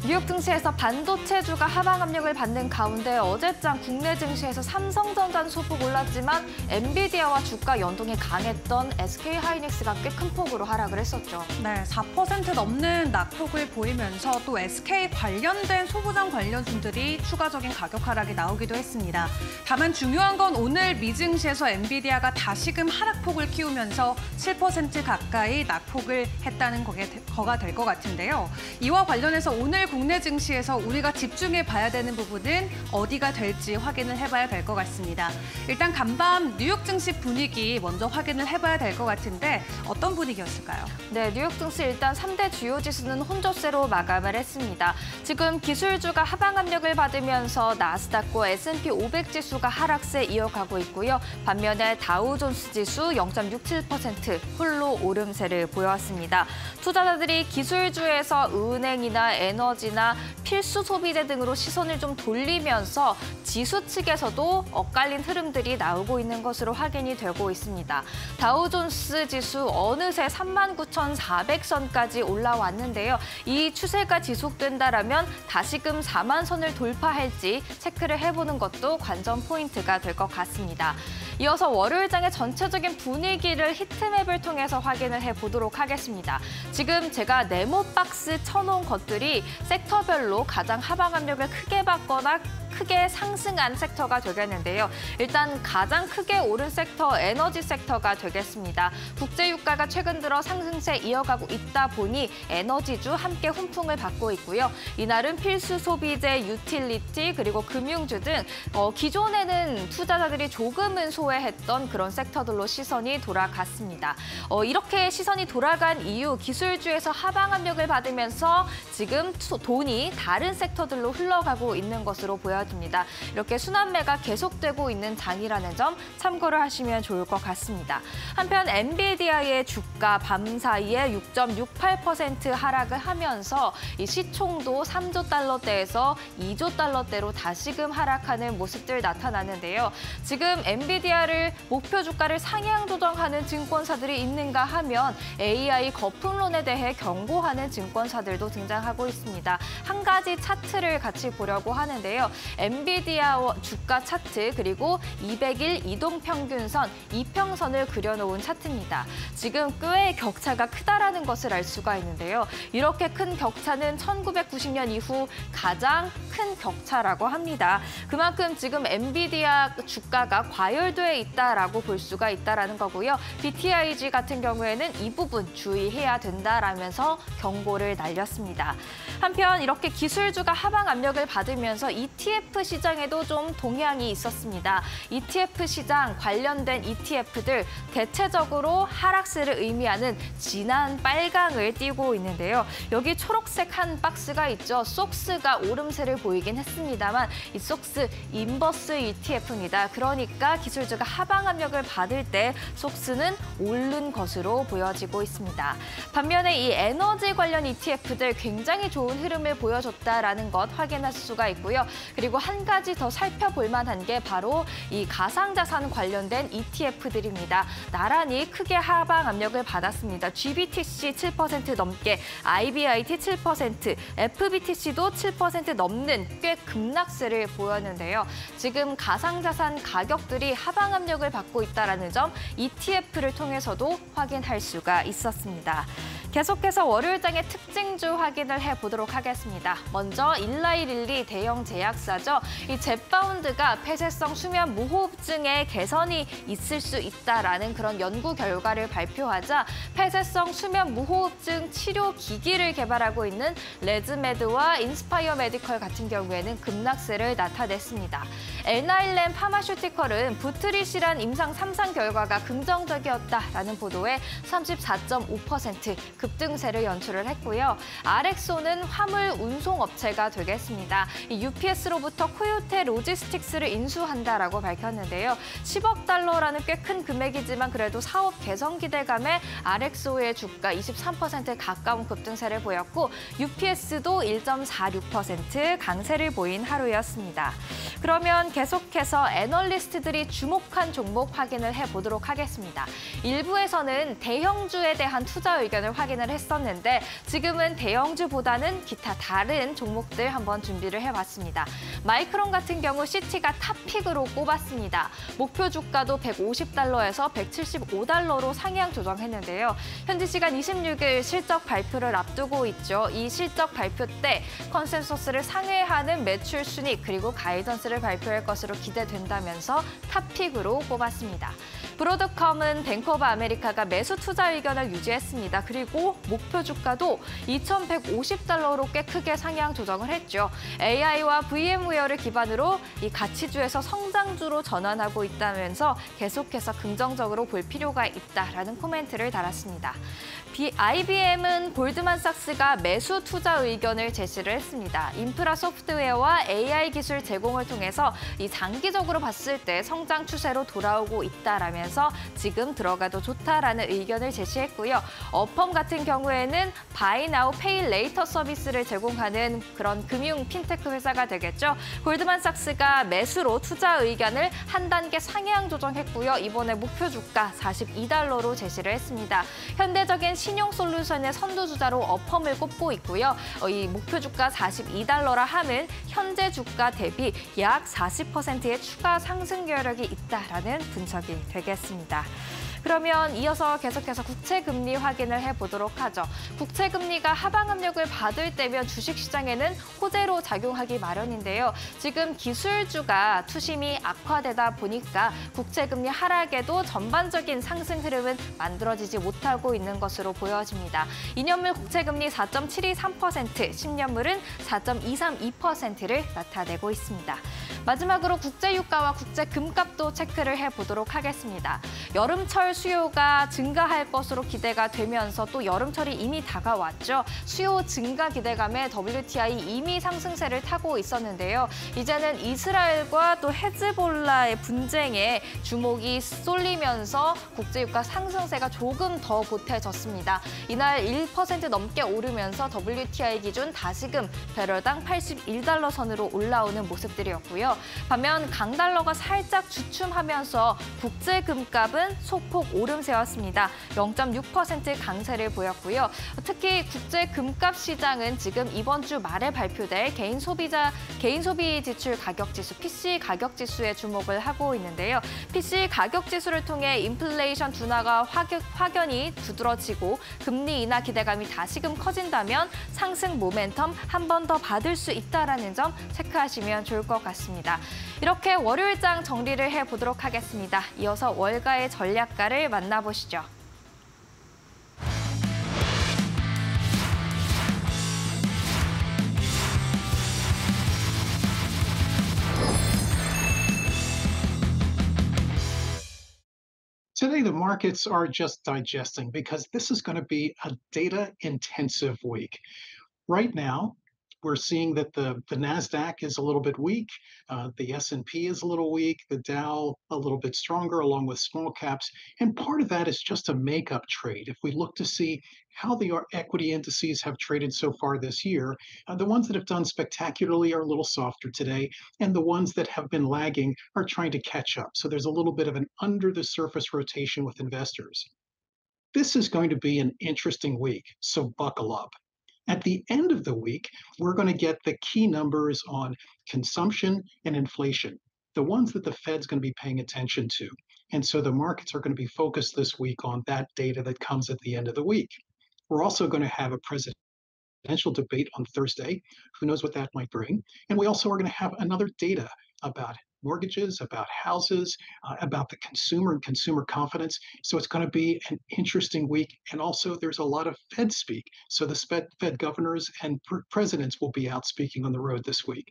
뉴욕 증시에서 반도체주가 하방 압력을 받는 가운데 어제장 국내 증시에서 삼성전자는 소폭 올랐지만 엔비디아와 주가 연동이 강했던 SK하이닉스가 꽤 큰 폭으로 하락을 했었죠. 네, 4% 넘는 낙폭을 보이면서 또 SK 관련된 소부장 관련주들이 추가적인 가격 하락이 나오기도 했습니다. 다만 중요한 건 오늘 미증시에서 엔비디아가 다시금 하락폭을 키우면서 7% 가까이 낙폭을 했다는 거가 될 것 같은데요. 이와 관련해서 오늘 국내 증시에서 우리가 집중해 봐야 되는 부분은 어디가 될지 확인을 해봐야 될 것 같습니다. 일단 간밤 뉴욕 증시 분위기 먼저 확인을 해봐야 될 것 같은데 어떤 분위기였을까요? 네, 뉴욕 증시 일단 3대 주요 지수는 혼조세로 마감을 했습니다. 지금 기술주가 하방 압력을 받으면서 나스닥과 S&P 500 지수가 하락세 이어가고 있고요. 반면에 다우존스 지수 0.67% 홀로 오름세를 보여왔습니다. 투자자들이 기술주에서 은행이나 에너지나 필수 소비재 등으로 시선을 좀 돌리면서 지수 측에서도 엇갈린 흐름들이 나오고 있는 것으로 확인이 되고 있습니다. 다우존스 지수 어느새 39,400선까지 올라왔는데요. 이 추세가 지속된다라면 다시금 4만 선을 돌파할지 체크를 해보는 것도 관전 포인트가 될 것 같습니다. 이어서 월요일장의 전체적인 분위기를 히트맵을 통해서 확인을 해보도록 하겠습니다. 지금 제가 네모박스 쳐놓은 것들이 섹터별로 가장 하방 압력을 크게 받거나 크게 상승한 섹터가 되겠는데요. 일단 가장 크게 오른 섹터 에너지 섹터가 되겠습니다. 국제유가가 최근 들어 상승세 이어가고 있다 보니 에너지주 함께 훈풍을 받고 있고요. 이날은 필수 소비재, 유틸리티 그리고 금융주 등 기존에는 투자자들이 조금은 소외했던 그런 섹터들로 시선이 돌아갔습니다. 이렇게 시선이 돌아간 이유 기술주에서 하방 압력을 받으면서 지금 돈이 다른 섹터들로 흘러가고 있는 것으로 보여집니다. 이렇게 순환매가 계속되고 있는 장이라는 점 참고를 하시면 좋을 것 같습니다. 한편 엔비디아의 주가 밤 사이에 6.68% 하락을 하면서 이 시총도 3조 달러대에서 2조 달러대로 다시금 하락하는 모습들 나타나는데요. 지금 엔비디아를 목표 주가를 상향 조정하는 증권사들이 있는가 하면 AI 거품론에 대해 경고하는 증권사들도 등장하고 있습니다. 한 가지 차트를 같이 보려고 하는데요. 엔비디아 주가 차트 그리고 200일 이동평균선, 이평선을 그려놓은 차트입니다. 지금 꽤 격차가 크다라는 것을 알 수가 있는데요. 이렇게 큰 격차는 1990년 이후 가장 큰 격차라고 합니다. 그만큼 지금 엔비디아 주가가 과열돼 있다라고 볼 수가 있다라는 거고요. BTIG 같은 경우에는 이 부분 주의해야 된다라면서 경고를 날렸습니다. 한편 이렇게 기술주가 하방 압력을 받으면서 ETF 시장에도 좀 동향이 있었습니다. ETF 시장 관련된 ETF들 대체적으로 하락세를 의미하는 진한 빨강을 띠고 있는데요. 여기 초록색 한 박스가 있죠. 속스가 오름세를 보이긴 했습니다만 이 속스 인버스 ETF입니다. 그러니까 기술주가 하방 압력을 받을 때 속스는 오른 것으로 보여지고 있습니다. 반면에 이 에너지 관련 ETF들 굉장히 좋은 흐름을 보여줬다라는 것 확인할 수가 있고요. 그리고 한 가지 더 살펴볼 만한 게 바로 이 가상자산 관련된 ETF들입니다. 나란히 크게 하방 압력을 받았습니다. GBTC 7% 넘게, IBIT 7%, FBTC도 7% 넘는 꽤 급락세를 보였는데요. 지금 가상자산 가격들이 하방 압력을 받고 있다는 점 ETF를 통해서도 확인할 수가 있었습니다. 계속해서 월요일장의 특징주 확인을 해보도록 하겠습니다. 먼저 일라이릴리 대형 제약사죠. 이 젯바운드가 폐쇄성 수면 무호흡증의 개선이 있을 수 있다라는 그런 연구 결과를 발표하자 폐쇄성 수면 무호흡증 치료 기기를 개발하고 있는 레즈메드와 인스파이어 메디컬 같은 경우에는 급락세를 나타냈습니다. 엔하일렘 파마슈티컬은 부트리시란 임상 3상 결과가 긍정적이었다라는 보도에 34.5% 급등세를 연출을 했고요. RXO는 화물 운송업체가 되겠습니다. 이 UPS로부터 코요테 로지스틱스를 인수한다라고 밝혔는데요. 10억 달러라는 꽤 큰 금액이지만 그래도 사업 개선 기대감에 RXO의 주가 23% 가까운 급등세를 보였고 UPS도 1.46% 강세를 보인 하루였습니다. 그러면 계속해서 애널리스트들이 주목한 종목 확인을 해보도록 하겠습니다. 일부에서는 대형주에 대한 투자 의견을 확인을 했었는데 지금은 대형주보다는 기타 다른 다른 종목들 한번 준비를 해봤습니다. 마이크론 같은 경우 CT가 탑픽으로 꼽았습니다. 목표 주가도 150달러에서 175달러로 상향 조정했는데요. 현지 시간 26일 실적 발표를 앞두고 있죠. 이 실적 발표 때 컨센서스를 상회하는 매출 순익 그리고 가이던스를 발표할 것으로 기대된다면서 탑픽으로 꼽았습니다. 브로드컴은 뱅크 오브 아메리카가 매수 투자 의견을 유지했습니다. 그리고 목표 주가도 2,150달러로 꽤 크게 상향 조정을 했죠. AI와 VM웨어를 기반으로 이 가치주에서 성장주로 전환하고 있다면서 계속해서 긍정적으로 볼 필요가 있다라는 코멘트를 달았습니다. IBM은 골드만삭스가 매수 투자 의견을 제시를 했습니다. 인프라 소프트웨어와 AI 기술 제공을 통해서 이 장기적으로 봤을 때 성장 추세로 돌아오고 있다라면서 지금 들어가도 좋다라는 의견을 제시했고요. 어펌 같은 경우에는 바이 나우 페이 레이터 서비스를 제공하는 그런 금융 핀테크 회사가 되겠죠. 골드만삭스가 매수로 투자 의견을 한 단계 상향 조정했고요. 이번에 목표 주가 42달러로 제시를 했습니다. 현대적인 신용 솔루션의 선두주자로 어펌을 꼽고 있고요. 이 목표 주가 42달러라 함은 현재 주가 대비 약 40%의 추가 상승 여력이 있다라는 분석이 되겠습니다. 그러면 이어서 계속해서 국채금리 확인을 해보도록 하죠. 국채금리가 하방 압력을 받을 때면 주식시장에는 호재로 작용하기 마련인데요. 지금 기술주가 투심이 악화되다 보니까 국채금리 하락에도 전반적인 상승 흐름은 만들어지지 못하고 있는 것으로 보여집니다. 2년물 국채금리 4.723%, 10년물은 4.232%를 나타내고 있습니다. 마지막으로 국제유가와 국제금값도 체크를 해보도록 하겠습니다. 여름철 수요가 증가할 것으로 기대가 되면서 또 여름철이 이미 다가왔죠. 수요 증가 기대감에 WTI 이미 상승세를 타고 있었는데요. 이제는 이스라엘과 또 헤즈볼라의 분쟁에 주목이 쏠리면서 국제유가 상승세가 조금 더 보태졌습니다. 이날 1% 넘게 오르면서 WTI 기준 다시금 배럴당 81달러 선으로 올라오는 모습들이었고요. 반면 강달러가 살짝 주춤하면서 국제금값은 소폭 오름세였습니다. 0.6% 강세를 보였고요. 특히 국제금값 시장은 지금 이번 주 말에 발표될 개인 소비 지출 가격 지수, PC 가격 지수에 주목을 하고 있는데요. PC 가격 지수를 통해 인플레이션 둔화가 확연히 두드러지고 금리 인하 기대감이 다시금 커진다면 상승 모멘텀 한 번 더 받을 수 있다는 점 체크하시면 좋을 것 같습니다. 이렇게 월요일장 정리를 해보도록 하겠습니다. 이어서 월가의 전략가를 만나보시죠. Today, the markets are just digesting because this is going to be a data-intensive week. Right now, we're seeing that the NASDAQ is a little bit weak, the S&P is a little weak, the Dow a little bit stronger along with small caps, and part of that is just a makeup trade. If we look to see how the equity indices have traded so far this year, the ones that have done spectacularly are a little softer today, and the ones that have been lagging are trying to catch up. So there's a little bit of an under-the-surface rotation with investors. This is going to be an interesting week, so buckle up. At the end of the week, we're going to get the key numbers on consumption and inflation, the ones that the Fed's going to be paying attention to. And so the markets are going to be focused this week on that data that comes at the end of the week. We're also going to have a presidential debate on Thursday. Who knows what that might bring? And we also are going to have another data about mortgages, about houses, about the consumer and consumer confidence. So it's going to be an interesting week. And also there's a lot of Fed speak. So the Fed governors and presidents will be out speaking on the road this week.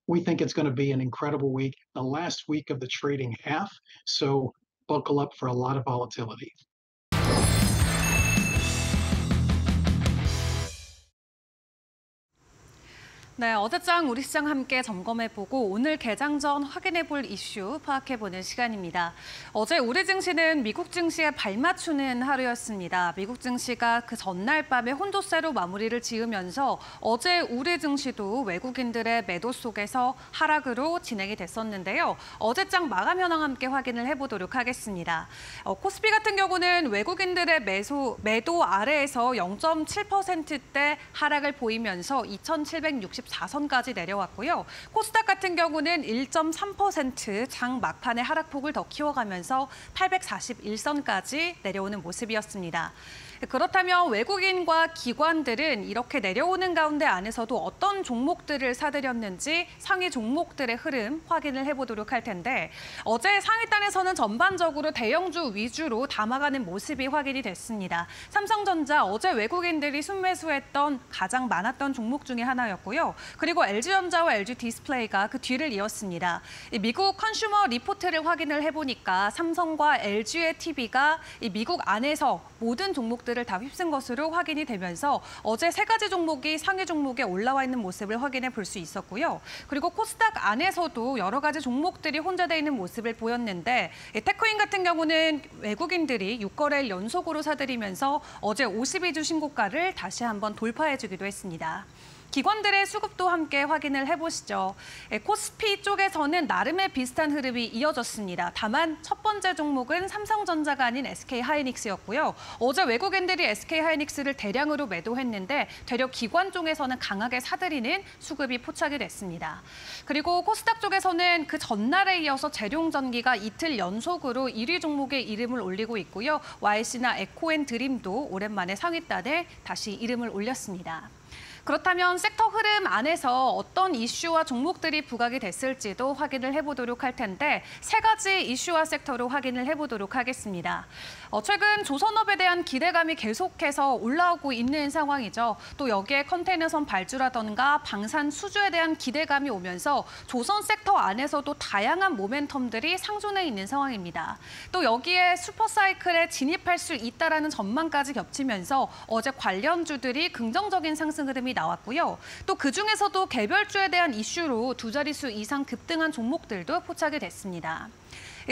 We think it's going to be an incredible week, the last week of the trading half. So buckle up for a lot of volatility. 네, 어제장 우리 시장 함께 점검해보고 오늘 개장 전 확인해볼 이슈 파악해보는 시간입니다. 어제 우리 증시는 미국 증시에 발맞추는 하루였습니다. 미국 증시가 그 전날 밤에 혼조세로 마무리를 지으면서 어제 우리 증시도 외국인들의 매도 속에서 하락으로 진행이 됐었는데요. 어제장 마감 현황 함께 확인을 해보도록 하겠습니다. 코스피 같은 경우는 외국인들의 매도 아래에서 0.7%대 하락을 보이면서 2,764선까지 내려왔고요. 코스닥 같은 경우는 1.3% 장 막판의 하락폭을 더 키워가면서 841선까지 내려오는 모습이었습니다. 그렇다면 외국인과 기관들은 이렇게 내려오는 가운데 안에서도 어떤 종목들을 사들였는지 상위 종목들의 흐름 확인을 해보도록 할 텐데 어제 상위단에서는 전반적으로 대형주 위주로 담아가는 모습이 확인이 됐습니다. 삼성전자 어제 외국인들이 순매수했던 가장 많았던 종목 중에 하나였고요. 그리고 LG전자와 LG디스플레이가 그 뒤를 이었습니다. 미국 컨슈머 리포트를 확인을 해보니까 삼성과 LG의 TV가 미국 안에서 모든 종목들을 다 휩쓴 것으로 확인이 되면서 어제 세 가지 종목이 상위 종목에 올라와 있는 모습을 확인해 볼 수 있었고요. 그리고 코스닥 안에서도 여러 가지 종목들이 혼재되어 있는 모습을 보였는데 테크인 같은 경우는 외국인들이 6거래일 연속으로 사들이면서 어제 52주 신고가를 다시 한번 돌파해주기도 했습니다. 기관들의 수급도 함께 확인을 해보시죠. 코스피 쪽에서는 나름의 비슷한 흐름이 이어졌습니다. 다만 첫 번째 종목은 삼성전자가 아닌 SK하이닉스였고요. 어제 외국인들이 SK하이닉스를 대량으로 매도했는데 되려 기관 쪽에서는 강하게 사들이는 수급이 포착이 됐습니다. 그리고 코스닥 쪽에서는 그 전날에 이어서 재룡전기가 이틀 연속으로 1위 종목에 이름을 올리고 있고요. YC나 에코앤드림도 오랜만에 상위단에 다시 이름을 올렸습니다. 그렇다면 섹터 흐름 안에서 어떤 이슈와 종목들이 부각이 됐을지도 확인을 해보도록 할 텐데 세 가지 이슈와 섹터로 확인을 해보도록 하겠습니다. 최근 조선업에 대한 기대감이 계속해서 올라오고 있는 상황이죠. 또 여기에 컨테이너선 발주라던가 방산 수주에 대한 기대감이 오면서 조선 섹터 안에서도 다양한 모멘텀들이 상존해 있는 상황입니다. 또 여기에 슈퍼사이클에 진입할 수 있다라는 전망까지 겹치면서 어제 관련주들이 긍정적인 상승 흐름이 나왔고요. 또 그중에서도 개별주에 대한 이슈로 두 자릿수 이상 급등한 종목들도 포착이 됐습니다.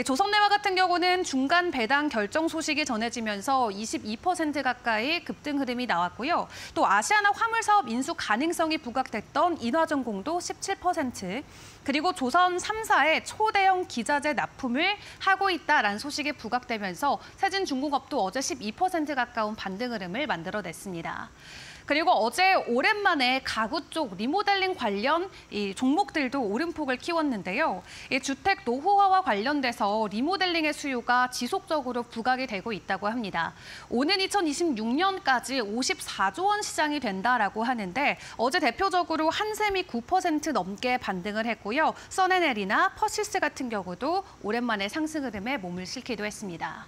조선내화 같은 경우는 중간 배당 결정 소식이 전해지면서 22% 가까이 급등 흐름이 나왔고요. 또 아시아나 화물사업 인수 가능성이 부각됐던 인화전공도 17%, 그리고 조선 3사의 초대형 기자재 납품을 하고 있다라는 소식이 부각되면서 세진중공업도 어제 12% 가까운 반등 흐름을 만들어냈습니다. 그리고 어제 오랜만에 가구 쪽 리모델링 관련 이 종목들도 오름폭을 키웠는데요. 이 주택 노후화와 관련돼서 리모델링의 수요가 지속적으로 부각이 되고 있다고 합니다. 오는 2026년까지 54조 원 시장이 된다라고 하는데 어제 대표적으로 한샘이 9% 넘게 반등을 했고요. 써네넬이나 퍼시스 같은 경우도 오랜만에 상승 흐름에 몸을 싣기도 했습니다.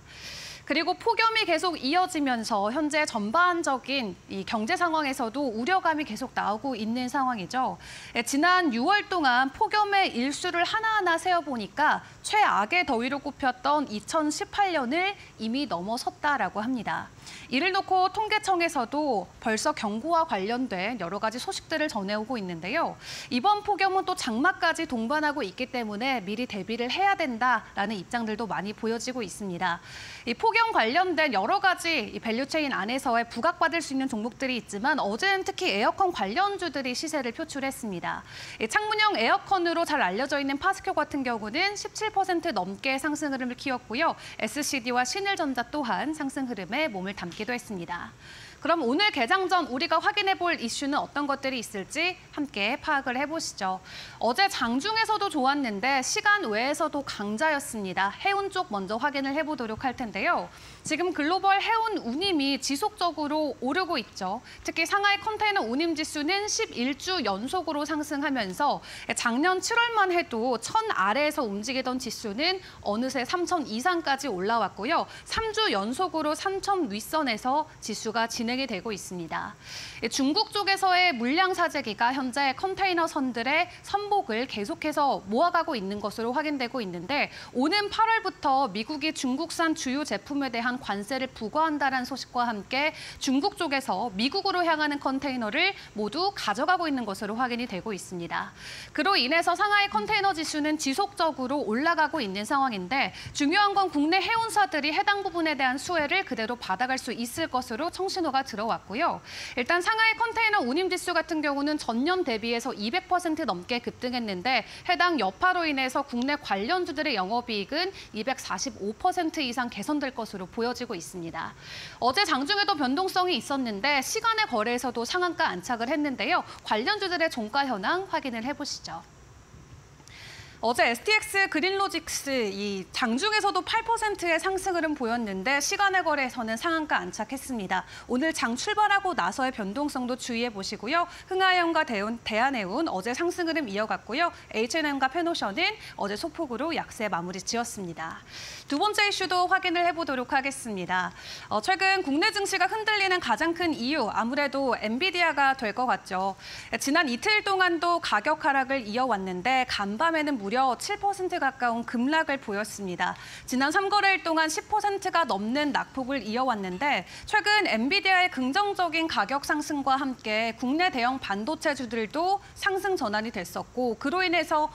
그리고 폭염이 계속 이어지면서 현재 전반적인 이 경제 상황에서도 우려감이 계속 나오고 있는 상황이죠. 지난 6월 동안 폭염의 일수를 하나하나 세어보니까 최악의 더위로 꼽혔던 2018년을 이미 넘어섰다라고 합니다. 이를 놓고 통계청에서도 벌써 경고와 관련된 여러 가지 소식들을 전해오고 있는데요. 이번 폭염은 또 장마까지 동반하고 있기 때문에 미리 대비를 해야 된다라는 입장들도 많이 보여지고 있습니다. 이 폭염 관련된 여러 가지 이 밸류체인 안에서의 부각받을 수 있는 종목들이 있지만 어제는 특히 에어컨 관련주들이 시세를 표출했습니다. 이 창문형 에어컨으로 잘 알려져 있는 파스코 같은 경우는 17% 넘게 상승 흐름을 키웠고요. SCD와 신일전자 또한 상승 흐름에 몸을 담기도 했습니다. 그럼 오늘 개장 전 우리가 확인해 볼 이슈는 어떤 것들이 있을지 함께 파악을 해보시죠. 어제 장중에서도 좋았는데 시간 외에서도 강자였습니다. 해운 쪽 먼저 확인을 해보도록 할 텐데요. 지금 글로벌 해운 운임이 지속적으로 오르고 있죠. 특히 상하이 컨테이너 운임 지수는 11주 연속으로 상승하면서 작년 7월만 해도 1000 아래에서 움직이던 지수는 어느새 3000 이상까지 올라왔고요. 3주 연속으로 3000 윗선에서 지수가 진행 진행이 되고 있습니다. 중국 쪽에서의 물량 사재기가 현재 컨테이너 선들의 선복을 계속해서 모아가고 있는 것으로 확인되고 있는데 오는 8월부터 미국이 중국산 주요 제품에 대한 관세를 부과한다는 소식과 함께 중국 쪽에서 미국으로 향하는 컨테이너를 모두 가져가고 있는 것으로 확인이 되고 있습니다. 그로 인해서 상하이 컨테이너 지수는 지속적으로 올라가고 있는 상황인데 중요한 건 국내 해운사들이 해당 부분에 대한 수혜를 그대로 받아갈 수 있을 것으로 청신호가 들어왔고요. 일단 상하이 컨테이너 운임 지수 같은 경우는 전년 대비해서 200% 넘게 급등했는데 해당 여파로 인해서 국내 관련주들의 영업이익은 245% 이상 개선될 것으로 보여지고 있습니다. 어제 장중에도 변동성이 있었는데 시간의 거래에서도 상한가 안착을 했는데요. 관련주들의 종가 현황 확인을 해보시죠. 어제 STX 그린로직스 이 장중에서도 8%의 상승 흐름 보였는데 시간의 거래에서는 상한가 안착했습니다. 오늘 장 출발하고 나서의 변동성도 주의해 보시고요. 흥하해운과 대한해운 어제 상승 흐름 이어갔고요. H&M과 페노션은 어제 소폭으로 약세 마무리 지었습니다. 두 번째 이슈도 확인을 해보도록 하겠습니다. 최근 국내 증시가 흔들리는 가장 큰 이유 아무래도 엔비디아가 될 것 같죠. 지난 이틀 동안도 가격 하락을 이어왔는데 간밤에는 무려 7% 가까운 급락을 보였습니다. 지난 3거래일 동안 10%가 넘는 낙폭을 이어왔는데 최근 엔비디아의 긍정적인 가격 상승과 함께 국내 대형 반도체주들도 상승 전환이 됐었고 그로 인해서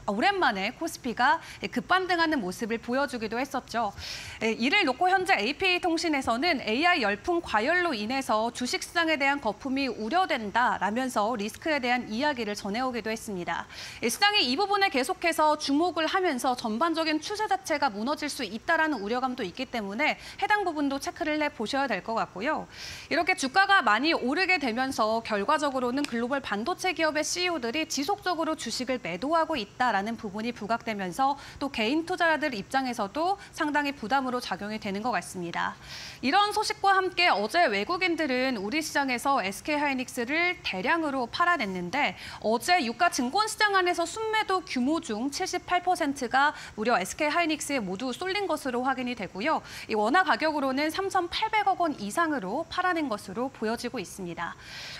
오랜만에 코스피가 급반등하는 모습을 보여주기도 했었죠. 이를 놓고 현재 AP통신에서는 AI 열풍 과열로 인해서 주식시장에 대한 거품이 우려된다라면서 리스크에 대한 이야기를 전해오기도 했습니다. 시장이 이 부분에 계속해서 주목을 하면서 전반적인 추세 자체가 무너질 수 있다라는 우려감도 있기 때문에 해당 부분도 체크를 해보셔야 될 것 같고요. 이렇게 주가가 많이 오르게 되면서 결과적으로는 글로벌 반도체 기업의 CEO들이 지속적으로 주식을 매도하고 있다라는 부분이 부각되면서 또 개인 투자자들 입장에서도 상당히 부담으로 작용이 되는 것 같습니다. 이런 소식과 함께 어제 외국인들은 우리 시장에서 SK하이닉스를 대량으로 팔아냈는데 어제 유가 증권시장 안에서 순매도 규모 중 78%가 무려 SK하이닉스에 모두 쏠린 것으로 확인이 되고요. 이 원화 가격으로는 3,800억 원 이상으로 팔아낸 것으로 보여지고 있습니다.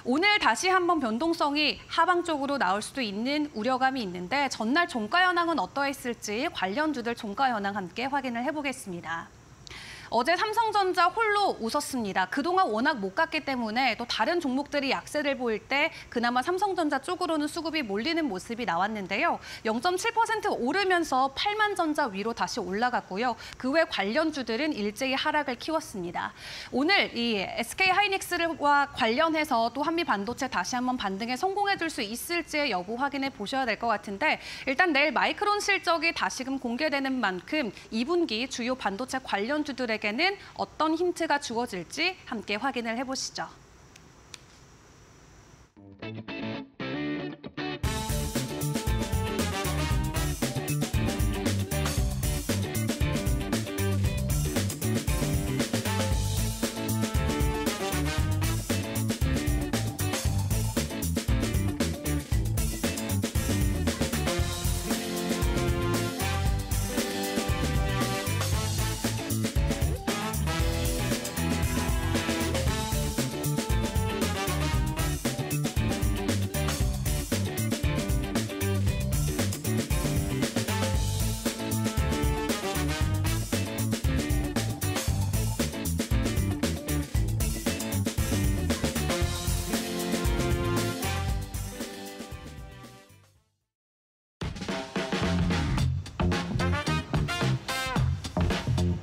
오늘 다시 한번 변동성이 하방 쪽으로 나올 수도 있는 우려감이 있는데 전날 종가 현황은 어떠했을지 관련주들 종가 현황 함께 확인을 해보겠습니다. 어제 삼성전자 홀로 웃었습니다. 그동안 워낙 못 갔기 때문에 또 다른 종목들이 약세를 보일 때 그나마 삼성전자 쪽으로는 수급이 몰리는 모습이 나왔는데요. 0.7% 오르면서 8만전자 위로 다시 올라갔고요. 그 외 관련주들은 일제히 하락을 키웠습니다. 오늘 이 SK하이닉스와 관련해서 또 한미반도체 다시 한번 반등에 성공해줄 수 있을지의 여부 확인해 보셔야 될 것 같은데 일단 내일 마이크론 실적이 다시금 공개되는 만큼 2분기 주요 반도체 관련주들에게는 어떤 힌트가 주어질지 함께 확인을 해보시죠.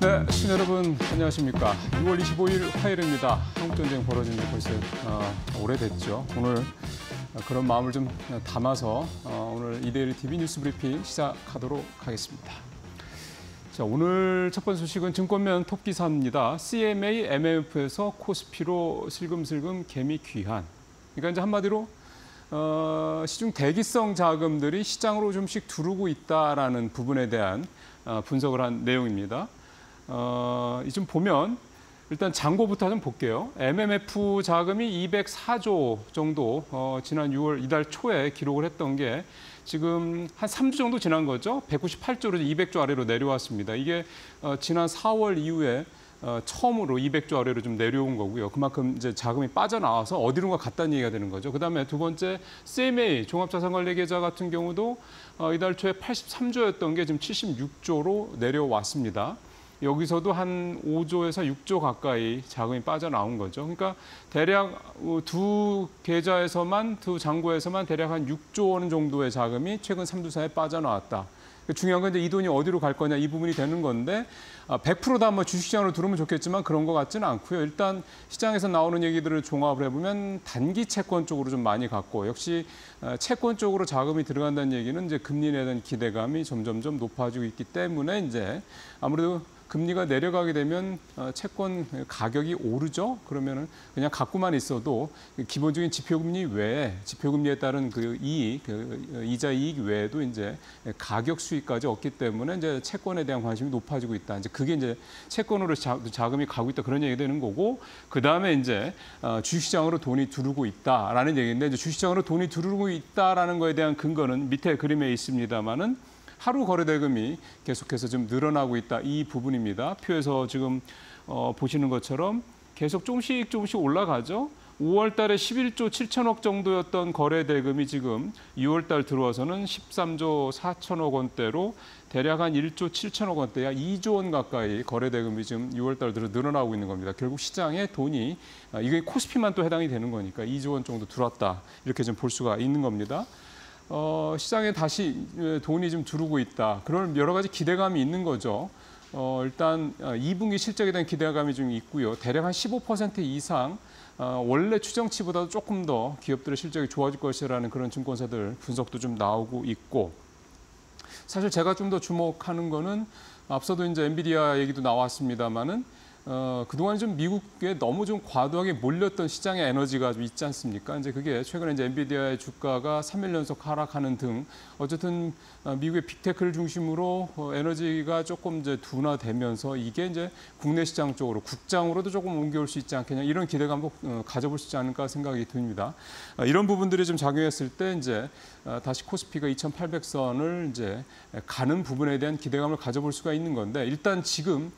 네, 시청자 여러분 안녕하십니까. 6월 25일 화요일입니다. 한국전쟁 벌어진 지 벌써 오래됐죠. 오늘 그런 마음을 좀 담아서 오늘 이데일리 TV 뉴스 브리핑 시작하도록 하겠습니다. 자, 오늘 첫 번째 소식은 증권면 톱 기사입니다. CMA, MMF에서 코스피로 슬금슬금 개미 귀환. 그러니까 이제 한마디로 시중 대기성 자금들이 시장으로 좀씩 두르고 있다라는 부분에 대한 분석을 한 내용입니다. 좀 보면 일단 잔고부터 좀 볼게요. MMF 자금이 204조 정도 지난 6월 이달 초에 기록을 했던 게 지금 한 3주 정도 지난 거죠. 198조로 200조 아래로 내려왔습니다. 이게 지난 4월 이후에 처음으로 200조 아래로 좀 내려온 거고요. 그만큼 이제 자금이 빠져나와서 어디론가 갔다는 얘기가 되는 거죠. 그다음에 두 번째 CMA 종합자산관리계좌 같은 경우도 이달 초에 83조였던 게 지금 76조로 내려왔습니다. 여기서도 한 5조에서 6조 가까이 자금이 빠져나온 거죠. 그러니까 대략 두 계좌에서만, 두 잔고에서만 대략 한 6조 원 정도의 자금이 최근 3주 사이에 빠져나왔다. 중요한 건 이제 이 돈이 어디로 갈 거냐 이 부분이 되는 건데 100% 다 뭐 주식시장으로 들어오면 좋겠지만 그런 것 같지는 않고요. 일단 시장에서 나오는 얘기들을 종합을 해보면 단기 채권 쪽으로 좀 많이 갔고 역시 채권 쪽으로 자금이 들어간다는 얘기는 이제 금리에 대한 기대감이 점점점 높아지고 있기 때문에 이제 아무래도 금리가 내려가게 되면 채권 가격이 오르죠. 그러면은 그냥 갖고만 있어도 기본적인 지표금리 외에 지표금리에 따른 그 이익, 이자 이익 외에도 이제 가격 수익까지 얻기 때문에 이제 채권에 대한 관심이 높아지고 있다. 이제 그게 이제 채권으로 자금이 가고 있다 그런 얘기 되는 거고 그 다음에 이제 주식시장으로 돈이 두르고 있다라는 얘기인데 이제 주식시장으로 돈이 두르고 있다라는 거에 대한 근거는 밑에 그림에 있습니다만은. 하루 거래 대금이 계속해서 좀 늘어나고 있다. 이 부분입니다. 표에서 지금 보시는 것처럼 계속 조금씩 올라가죠. 5월 달에 11조 7천억 정도였던 거래 대금이 지금 6월 달 들어와서는 13조 4천억 원대로 대략 한 1조 7천억 원대, 약 2조 원 가까이 거래 대금이 지금 6월 달 들어 늘어나고 있는 겁니다. 결국 시장에 돈이 이게 코스피만 또 해당이 되는 거니까 2조 원 정도 들어왔다. 이렇게 좀 볼 수가 있는 겁니다. 시장에 다시 돈이 좀 두르고 있다. 그런 여러 가지 기대감이 있는 거죠. 일단 2분기 실적에 대한 기대감이 좀 있고요. 대략 한 15% 이상 원래 추정치보다도 조금 더 기업들의 실적이 좋아질 것이라는 그런 증권사들 분석도 좀 나오고 있고 사실 제가 좀 더 주목하는 거는 앞서도 이제 엔비디아 얘기도 나왔습니다만은 그동안 좀 미국에 너무 좀 과도하게 몰렸던 시장의 에너지가 좀 있지 않습니까? 이제 그게 최근에 이제 엔비디아의 주가가 3일 연속 하락하는 등 어쨌든 미국의 빅테크를 중심으로 에너지가 조금 이제 둔화되면서 이게 이제 국내 시장 쪽으로 국장으로도 조금 옮겨올 수 있지 않겠냐 이런 기대감도 가져볼 수 있지 않을까 생각이 듭니다. 이런 부분들이 좀 작용했을 때 이제 다시 코스피가 2,800선을 이제 가는 부분에 대한 기대감을 가져볼 수가 있는 건데 일단 지금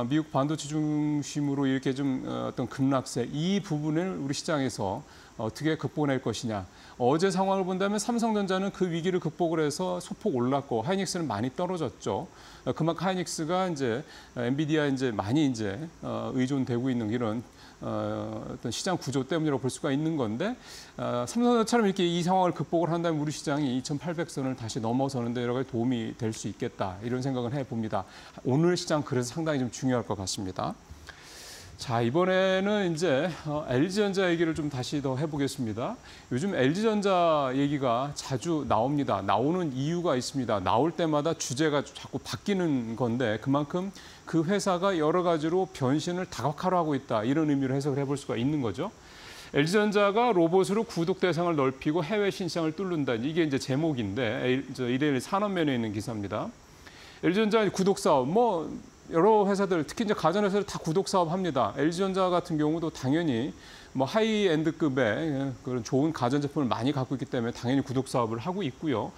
미국 반도체 중심으로 이렇게 좀 어떤 급락세 이 부분을 우리 시장에서 어떻게 극복해낼 것이냐. 어제 상황을 본다면 삼성전자는 그 위기를 극복을 해서 소폭 올랐고 하이닉스는 많이 떨어졌죠. 그만큼 하이닉스가 이제 엔비디아 이제 많이 이제 의존되고 있는 이런 어떤 시장 구조 때문이라고 볼 수가 있는 건데 삼성전자처럼 이렇게 이 상황을 극복을 한다면 우리 시장이 2,800선을 다시 넘어서는 데 여러 가지 도움이 될 수 있겠다 이런 생각을 해봅니다. 오늘 시장 그래서 상당히 좀 중요할 것 같습니다. 자, 이번에는 이제 LG전자 얘기를 좀 다시 더 해보겠습니다. 요즘 LG전자 얘기가 자주 나옵니다. 나오는 이유가 있습니다. 나올 때마다 주제가 자꾸 바뀌는 건데 그만큼 그 회사가 여러 가지로 변신을 다각화로 하고 있다. 이런 의미로 해석을 해볼 수가 있는 거죠. LG전자가 로봇으로 구독 대상을 넓히고 해외 신시장을 뚫는다. 이게 이제 제목인데 이데일리 산업면에 있는 기사입니다. LG전자 구독 사업 여러 회사들 특히 이제 가전회사들 다 구독 사업 합니다. LG전자 같은 경우도 당연히 하이엔드급의 그런 좋은 가전제품을 많이 갖고 있기 때문에 당연히 구독 사업을 하고 있고요.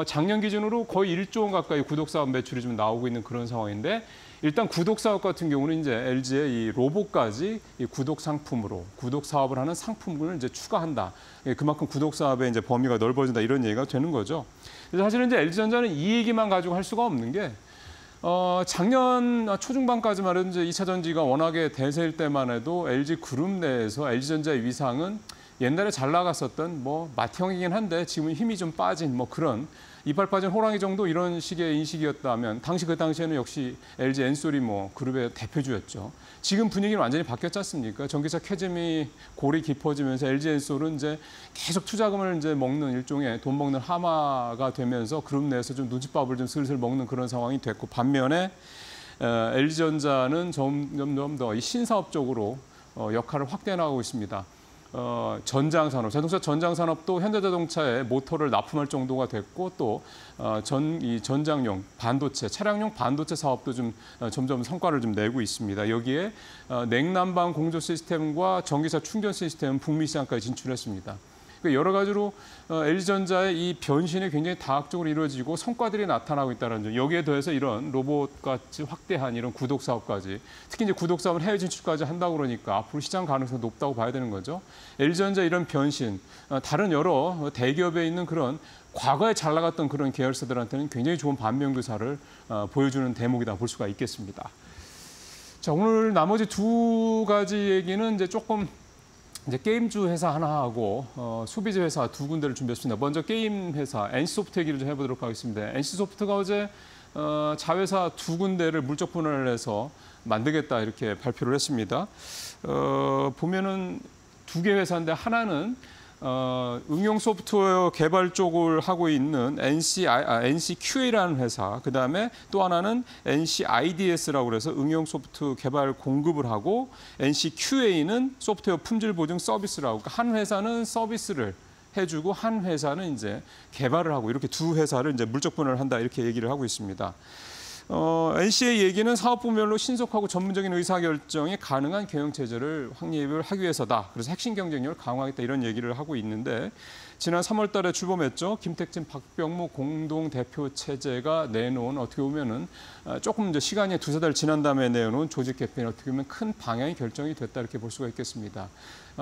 작년 기준으로 거의 1조 원 가까이 구독 사업 매출이 좀 나오고 있는 그런 상황인데 일단 구독 사업 같은 경우는 이제 LG의 이 로봇까지 이 구독 상품으로 구독 사업을 하는 상품을 이제 추가한다. 그만큼 구독 사업의 이제 범위가 넓어진다 이런 얘기가 되는 거죠. 그래서 사실은 이제 LG전자는 이 얘기만 가지고 할 수가 없는 게 작년 초중반까지만 해도 이제 2차 전지가 워낙에 대세일 때만 해도 LG 그룹 내에서 LG전자의 위상은 옛날에 잘 나갔었던 맏형이긴 한데 지금은 힘이 좀 빠진 그런 이빨 빠진 호랑이 정도 이런 식의 인식이었다면 그 당시에는 역시 LG 엔솔이 그룹의 대표주였죠. 지금 분위기는 완전히 바뀌었지 않습니까? 전기차 캐즘이 골이 깊어지면서 LG 엔솔은 이제 계속 투자금을 이제 먹는 일종의 돈 먹는 하마가 되면서 그룹 내에서 좀 눈칫밥을 좀 슬슬 먹는 그런 상황이 됐고 반면에 LG전자는 점점 더 이 신사업 쪽으로 역할을 확대해 나가고 있습니다. 전장산업, 자동차 전장산업도 현대자동차에 모터를 납품할 정도가 됐고 또 이 전장용 반도체, 차량용 반도체 사업도 좀 점점 성과를 좀 내고 있습니다. 여기에 냉난방 공조 시스템과 전기차 충전 시스템 북미 시장까지 진출했습니다. 그러니까 여러 가지로 LG전자의 이 변신이 굉장히 다각적으로 이루어지고 성과들이 나타나고 있다는 점. 여기에 더해서 이런 로봇같이 확대한 이런 구독 사업까지, 특히 이제 구독 사업은 해외 진출까지 한다고 그러니까 앞으로 시장 가능성이 높다고 봐야 되는 거죠. LG전자 이런 변신, 다른 여러 대기업에 있는 그런 과거에 잘 나갔던 그런 계열사들한테는 굉장히 좋은 반면교사를 보여주는 대목이다 볼 수가 있겠습니다. 자, 오늘 나머지 두 가지 얘기는 이제 조금 이제 게임주 회사 하나하고 소비재 회사 두 군데를 준비했습니다. 먼저 게임 회사 NC소프트 얘기를 좀 해보도록 하겠습니다. NC소프트가 어제 자회사 두 군데를 물적 분할을 해서 만들겠다 이렇게 발표를 했습니다. 보면은 두 개 회사인데 하나는 응용 소프트웨어 개발 쪽을 하고 있는 NCQA라는 회사, 그다음에 또 하나는 NCIDS라고 그래서 응용 소프트 개발 공급을 하고 NCQA는 소프트웨어 품질 보증 서비스라고, 그러니까 한 회사는 서비스를 해주고 한 회사는 이제 개발을 하고 이렇게 두 회사를 이제 물적 분할을 한다 이렇게 얘기를 하고 있습니다. NC의 얘기는 사업부별로 신속하고 전문적인 의사결정이 가능한 경영체제를 확립을 하기 위해서다. 그래서 핵심 경쟁력을 강화하겠다 이런 얘기를 하고 있는데, 지난 3월 달에 출범했죠. 김택진, 박병무 공동대표 체제가 내놓은, 어떻게 보면은 조금 이제 시간이 두세 달 지난 다음에 내놓은 조직 개편이 어떻게 보면 큰 방향이 결정이 됐다 이렇게 볼 수가 있겠습니다.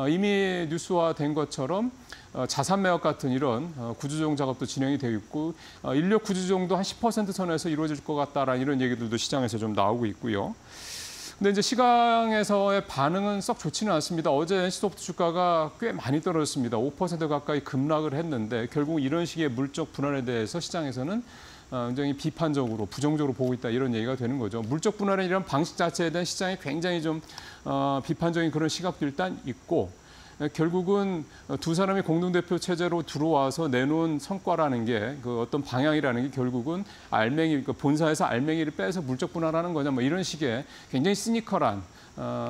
이미 뉴스화된 것처럼 자산 매각 같은 이런 구조조정 작업도 진행이 되어 있고, 인력 구조조정도 한 10% 선에서 이루어질 것 같다라는 이런 얘기들도 시장에서 좀 나오고 있고요. 근데 이제 시장에서의 반응은 썩 좋지는 않습니다. 어제 NC소프트 주가가 꽤 많이 떨어졌습니다. 5% 가까이 급락을 했는데, 결국 이런 식의 물적 분할에 대해서 시장에서는 굉장히 비판적으로, 부정적으로 보고 있다 이런 얘기가 되는 거죠. 물적 분할의 이런 방식 자체에 대한 시장이 굉장히 좀 비판적인 그런 시각도 일단 있고, 결국은 두 사람이 공동대표 체제로 들어와서 내놓은 성과라는 게, 그 어떤 방향이라는 게 결국은 알맹이, 그 본사에서 알맹이를 빼서 물적 분할하는 거냐, 뭐 이런 식의 굉장히 시니컬한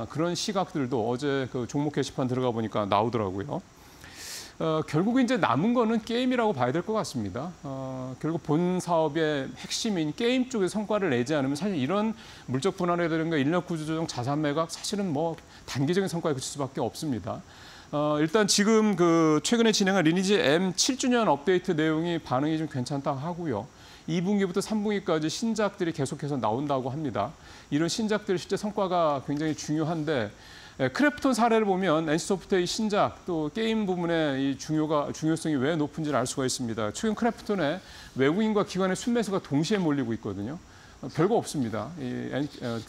그런 시각들도 어제 그 종목 게시판 들어가 보니까 나오더라고요. 결국 이제 남은 거는 게임이라고 봐야 될 것 같습니다. 결국 본 사업의 핵심인 게임 쪽에 성과를 내지 않으면 사실 이런 물적 분할이라든가 인력 구조 조정, 자산 매각 사실은 뭐 단기적인 성과에 그칠 수밖에 없습니다. 일단 지금 그 최근에 진행한 리니지 M 7주년 업데이트 내용이 반응이 좀 괜찮다 하고요. 2분기부터 3분기까지 신작들이 계속해서 나온다고 합니다. 이런 신작들 실제 성과가 굉장히 중요한데, 크래프톤 사례를 보면 NC소프트의 신작 또 게임 부분의 이 중요성이 왜 높은지를 알 수가 있습니다. 최근 크래프톤에 외국인과 기관의 순매수가 동시에 몰리고 있거든요. 별거 없습니다.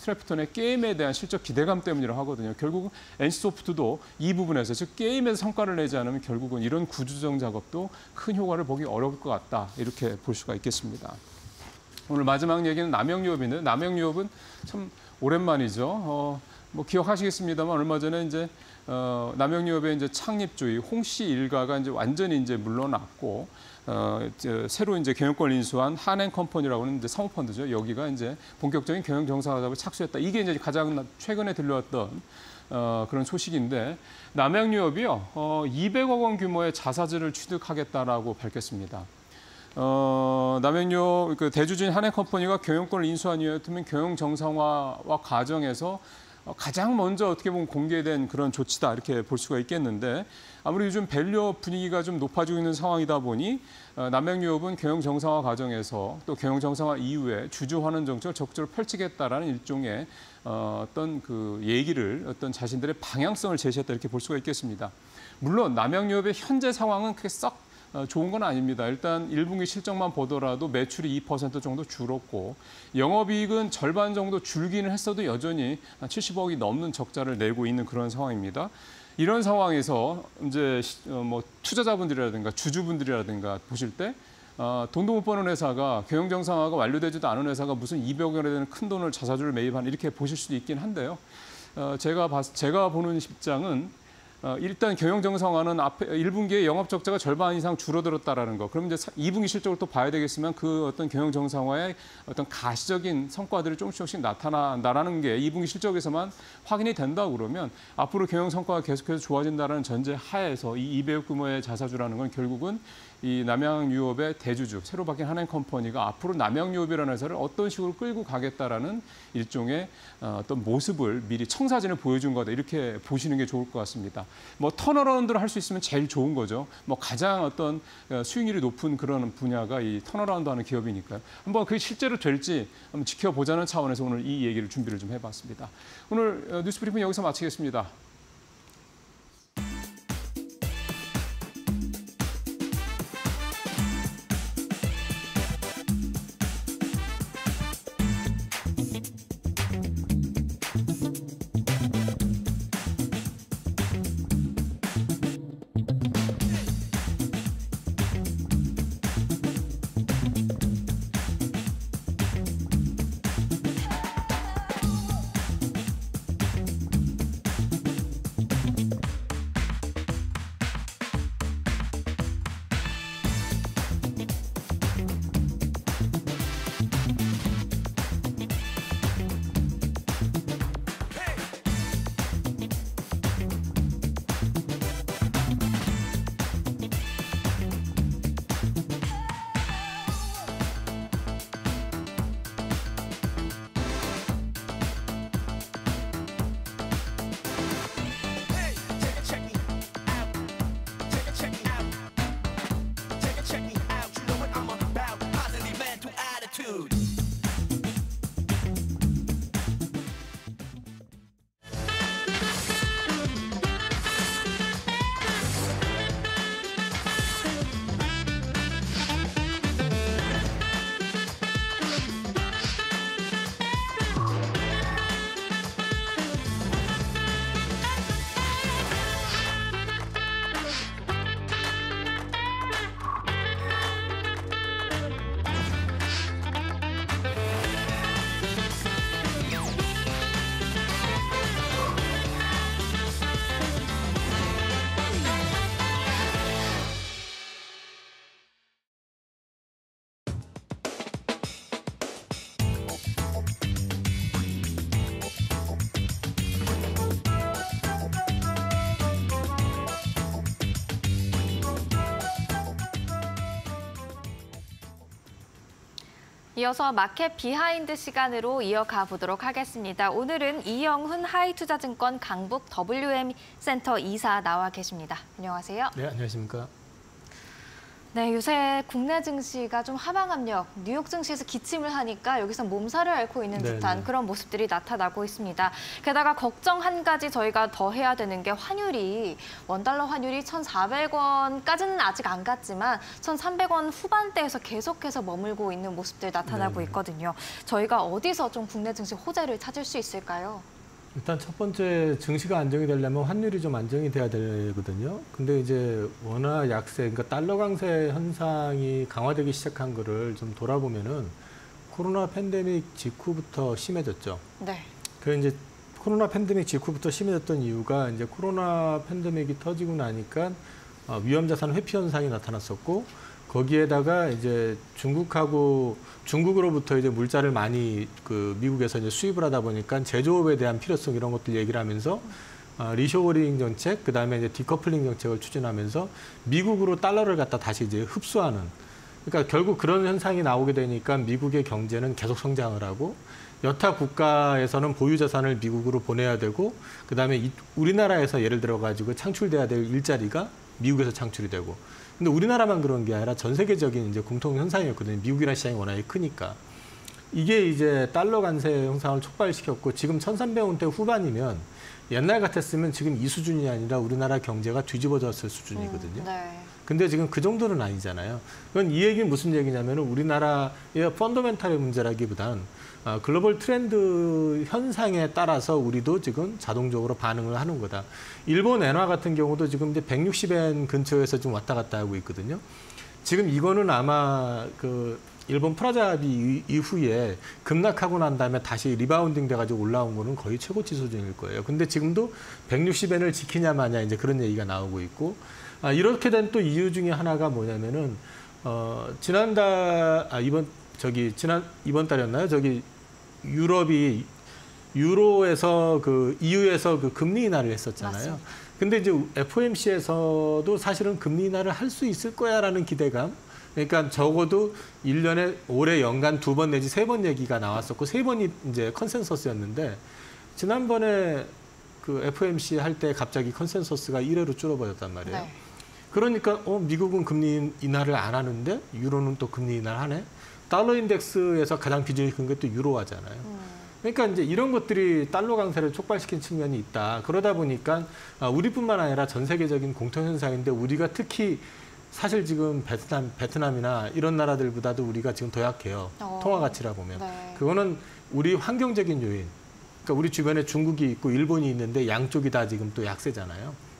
크래프톤의 게임에 대한 실적 기대감 때문이라고 하거든요. 결국 NC소프트도 이 부분에서, 즉 게임에서 성과를 내지 않으면 결국은 이런 구조조정 작업도 큰 효과를 보기 어려울 것 같다 이렇게 볼 수가 있겠습니다. 오늘 마지막 얘기는 남영유업인데, 남영유업은 참 오랜만이죠. 뭐 기억하시겠습니다만 얼마 전에 이제 남영유업의 이제 창립주의 홍씨 일가가 이제 완전히 이제 물러났고, 새로 이제 경영권 인수한 한행컴퍼니라고 하는 이제 사모펀드죠. 여기가 이제 본격적인 경영 정상화 작업에 착수했다. 이게 이제 가장 최근에 들려왔던 그런 소식인데, 남영유업이요 200억 원 규모의 자사주를 취득하겠다라고 밝혔습니다. 남영유업 그 대주주인 한행컴퍼니가 경영권을 인수한 이유였으면 경영 정상화와 과정에서 가장 먼저 어떻게 보면 공개된 그런 조치다 이렇게 볼 수가 있겠는데, 아무리 요즘 밸류업 분위기가 좀 높아지고 있는 상황이다 보니 남영유업은 경영 정상화 과정에서 또 경영 정상화 이후에 주주 환원 정책을 적극적으로 펼치겠다라는 일종의 어떤 그 얘기를, 어떤 자신들의 방향성을 제시했다 이렇게 볼 수가 있겠습니다. 물론 남영유업의 현재 상황은 그렇게 썩 좋은 건 아닙니다. 일단 1분기 실적만 보더라도 매출이 2% 정도 줄었고, 영업이익은 절반 정도 줄기는 했어도 여전히 70억이 넘는 적자를 내고 있는 그런 상황입니다. 이런 상황에서 이제 뭐 투자자분들이라든가 주주분들이라든가 보실 때 돈도 못 버는 회사가, 경영 정상화가 완료되지도 않은 회사가 무슨 200억 원에 되는 큰 돈을 자사주를 매입한, 이렇게 보실 수도 있긴 한데요. 제가 보는 입장은 일단 경영 정상화는 앞에 1분기에 영업 적자가 절반 이상 줄어들었다라는 거. 그럼 이제 2분기 실적을 또 봐야 되겠지만, 그 어떤 경영 정상화의 어떤 가시적인 성과들이 조금씩 나타난다라는 게 2분기 실적에서만 확인이 된다고 그러면, 앞으로 경영 성과가 계속해서 좋아진다라는 전제 하에서 이 200억 규모의 자사주라는 건 결국은 이 남양유업의 대주주, 새로 바뀐 한행컴퍼니가 앞으로 남양유업이라는 회사를 어떤 식으로 끌고 가겠다라는 일종의 어떤 모습을 미리 청사진을 보여준 거다. 이렇게 보시는 게 좋을 것 같습니다. 뭐 턴어라운드를 할 수 있으면 제일 좋은 거죠. 뭐 가장 어떤 수익률이 높은 그런 분야가 이 턴어라운드하는 기업이니까요. 한번 그게 실제로 될지 한번 지켜보자는 차원에서 오늘 이 얘기를 준비를 좀 해봤습니다. 오늘 뉴스브리핑 여기서 마치겠습니다. 이어서 마켓 비하인드 시간으로 이어가 보도록 하겠습니다. 오늘은 이영훈 하이투자증권 강북 WM센터 이사 나와 계십니다. 안녕하세요. 네, 안녕하십니까. 네, 요새 국내 증시가 좀 하방 압력, 뉴욕 증시에서 기침을 하니까 여기서 몸살을 앓고 있는 듯한 그런 모습들이 나타나고 있습니다. 게다가 걱정 한 가지 저희가 더 해야 되는 게 환율이, 원달러 환율이 1,400원까지는 아직 안 갔지만 1,300원 후반대에서 계속해서 머물고 있는 모습들이 나타나고 있거든요. 저희가 어디서 좀 국내 증시 호재를 찾을 수 있을까요? 일단 첫 번째 증시가 안정이 되려면 환율이 좀 안정이 돼야 되거든요. 근데 이제 원화 약세, 그러니까 달러 강세 현상이 강화되기 시작한 거를 좀 돌아보면은 코로나 팬데믹 직후부터 심해졌죠. 네. 그 이제 코로나 팬데믹 직후부터 심해졌던 이유가 이제 코로나 팬데믹이 터지고 나니까 위험자산 회피 현상이 나타났었고, 거기에다가 이제 중국으로부터 이제 물자를 많이 미국에서 이제 수입을 하다 보니까 제조업에 대한 필요성 이런 것들 얘기를 하면서 리쇼어링 정책, 그다음에 이제 디커플링 정책을 추진하면서 미국으로 달러를 갖다 다시 이제 흡수하는. 그러니까 결국 그런 현상이 나오게 되니까 미국의 경제는 계속 성장을 하고, 여타 국가에서는 보유 자산을 미국으로 보내야 되고, 그다음에 우리나라에서 예를 들어 가지고 창출돼야 될 일자리가 미국에서 창출이 되고. 근데 우리나라만 그런 게 아니라 전 세계적인 이제 공통 현상이었거든요. 미국이라는 시장이 워낙에 크니까. 이게 이제 달러 관세 현상을 촉발시켰고, 지금 1,300원대 후반이면 옛날 같았으면 지금 이 수준이 아니라 우리나라 경제가 뒤집어졌을 수준이거든요. 네. 근데 지금 그 정도는 아니잖아요. 그건 이 얘기는 무슨 얘기냐면 우리나라의 펀더멘탈의 문제라기보다는 글로벌 트렌드 현상에 따라서 우리도 지금 자동적으로 반응을 하는 거다. 일본 엔화 같은 경우도 지금 이제 160엔 근처에서 좀 왔다 갔다 하고 있거든요. 지금 이거는 아마 일본 프라자 합의 이후에 급락하고 난 다음에 다시 리바운딩 돼가지고 올라온 거는 거의 최고치 수준일 거예요. 근데 지금도 160엔을 지키냐 마냐 이제 그런 얘기가 나오고 있고, 이렇게 된 또 이유 중에 하나가 뭐냐면은 이번 달이었나요? 유럽이 유로에서 EU에서 금리 인하를 했었잖아요. 맞습니다. 근데 이제 FOMC에서도 사실은 금리 인하를 할 수 있을 거야라는 기대감. 그러니까 적어도 1년에 올해 연간 2번 내지 3번 얘기가 나왔었고 3번이 이제 컨센서스였는데 지난번에 그 FOMC 할 때 갑자기 컨센서스가 1회로 줄어버렸단 말이에요. 네. 그러니까 미국은 금리 인하를 안 하는데 유로는 또 금리 인하를 하네. 달러 인덱스에서 가장 비중이 큰 게 또 유로화잖아요. 그러니까 이제 이런 것들이 달러 강세를 촉발시킨 측면이 있다. 그러다 보니까 우리뿐만 아니라 전 세계적인 공통 현상인데 우리가 특히 사실 지금 베트남이나 이런 나라들보다도 우리가 지금 더 약해요. 통화 가치라 보면. 네. 그거는 우리 환경적인 요인. 그러니까 우리 주변에 중국이 있고 일본이 있는데 양쪽이 다 지금 또 약세잖아요.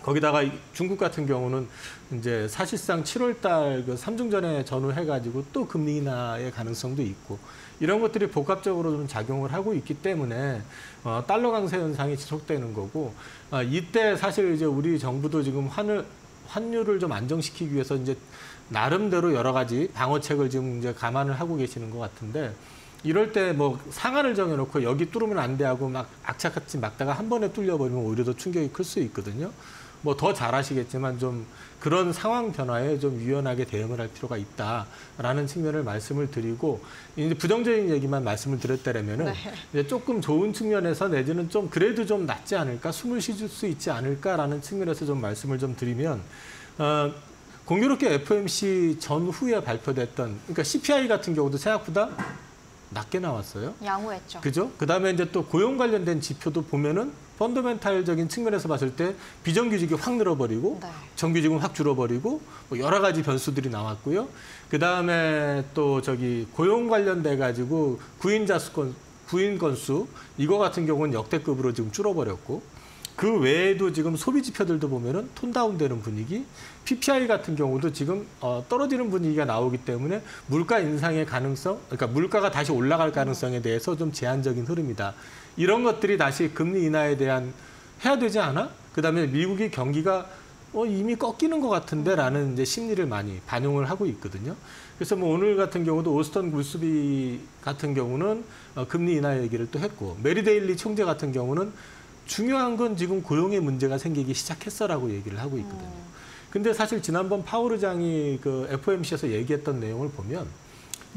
거기다가 중국 같은 경우는 이제 사실상 7월 달 그 삼중전에 전후해가지고 또 금리 인하의 가능성도 있고 이런 것들이 복합적으로 좀 작용을 하고 있기 때문에 달러 강세 현상이 지속되는 거고 이때 사실 이제 우리 정부도 지금 환율을 좀 안정시키기 위해서 이제 나름대로 여러 가지 방어책을 지금 이제 감안을 하고 계시는 것 같은데 이럴 때 뭐 상한을 정해놓고 여기 뚫으면 안 돼 하고 막 악착같이 막다가 한 번에 뚫려버리면 오히려 더 충격이 클 수 있거든요. 뭐 더 잘 아시겠지만 좀 그런 상황 변화에 좀 유연하게 대응을 할 필요가 있다라는 측면을 말씀을 드리고 이제 부정적인 얘기만 말씀을 드렸다면은 네. 이제 조금 좋은 측면에서 내지는 좀 그래도 좀 낫지 않을까 숨을 쉴 수 있지 않을까라는 측면에서 좀 말씀을 좀 드리면 공교롭게 FOMC 전후에 발표됐던 그러니까 CPI 같은 경우도 생각보다 낮게 나왔어요. 양호했죠. 그죠? 그다음에 이제 또 고용 관련된 지표도 보면은 펀더멘탈적인 측면에서 봤을 때 비정규직이 확 늘어버리고 네. 정규직은 확 줄어버리고 뭐 여러 가지 변수들이 나왔고요. 그다음에 또 고용 관련돼 가지고 구인 건수 이거 같은 경우는 역대급으로 지금 줄어버렸고 그 외에도 지금 소비 지표들도 보면은 톤다운되는 분위기, PPI 같은 경우도 지금 떨어지는 분위기가 나오기 때문에 물가 인상의 가능성, 그러니까 물가가 다시 올라갈 가능성에 대해서 좀 제한적인 흐름이다. 이런 것들이 다시 금리 인하에 대한 해야 되지 않아? 그다음에 미국이 경기가 이미 꺾이는 것 같은데라는 이제 심리를 많이 반영을 하고 있거든요. 그래서 뭐 오늘 같은 경우도 오스턴 굴스비 같은 경우는 금리 인하 얘기를 또 했고 메리 데일리 총재 같은 경우는 중요한 건 지금 고용의 문제가 생기기 시작했어라고 얘기를 하고 있거든요. 근데 사실 지난번 파월 의장이 그 FOMC에서 얘기했던 내용을 보면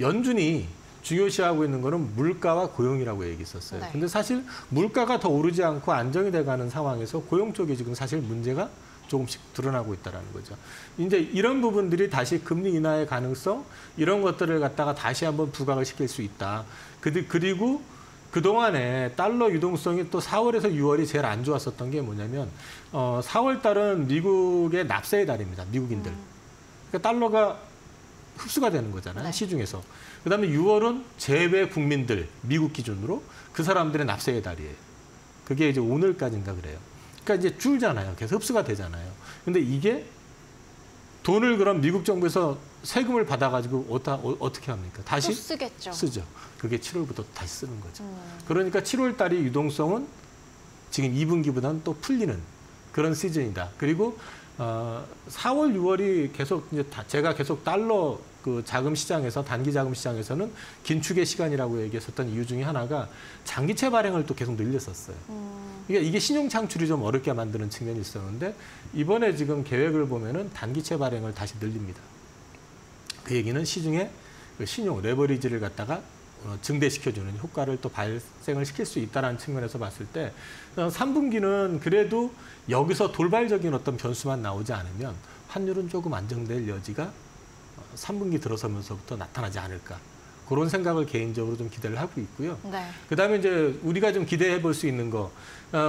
연준이 중요시하고 있는 거는 물가와 고용이라고 얘기했었어요. 네. 근데 사실 물가가 더 오르지 않고 안정이 돼가는 상황에서 고용 쪽에 지금 사실 문제가 조금씩 드러나고 있다는 거죠. 이제 이런 부분들이 다시 금리 인하의 가능성 이런 것들을 갖다가 다시 한번 부각을 시킬 수 있다. 그리고 그동안에 달러 유동성이 또 4월에서 6월이 제일 안 좋았었던 게 뭐냐면 4월 달은 미국의 납세의 달입니다. 미국인들. 그러니까 달러가 흡수가 되는 거잖아요. 네. 시중에서. 그다음에 6월은 제외 국민들, 미국 기준으로 그 사람들의 납세의 달이에요. 그게 이제 오늘까지인가 그래요. 그러니까 이제 줄잖아요. 계속 흡수가 되잖아요. 근데 이게 돈을 그럼 미국 정부에서 세금을 받아가지고 어떻게 합니까? 다시 또 쓰겠죠. 쓰죠. 그게 7월부터 다시 쓰는 거죠. 그러니까 7월 달이 유동성은 지금 2분기보다는 또 풀리는 그런 시즌이다. 그리고 4월, 6월이 계속 이제 제가 계속 달러 그 자금 시장에서 단기 자금 시장에서는 긴축의 시간이라고 얘기했었던 이유 중에 하나가 장기채 발행을 또 계속 늘렸었어요. 그러니까 이게 신용 창출이 좀 어렵게 만드는 측면이 있었는데 이번에 지금 계획을 보면은 단기채 발행을 다시 늘립니다. 그 얘기는 시중에 그 신용 레버리지를 갖다가 증대시켜주는 효과를 또 발생을 시킬 수 있다는 측면에서 봤을 때 3분기는 그래도 여기서 돌발적인 어떤 변수만 나오지 않으면 환율은 조금 안정될 여지가 3분기 들어서면서부터 나타나지 않을까. 그런 생각을 개인적으로 좀 기대를 하고 있고요. 네. 그다음에 이제 우리가 좀 기대해 볼 수 있는 거.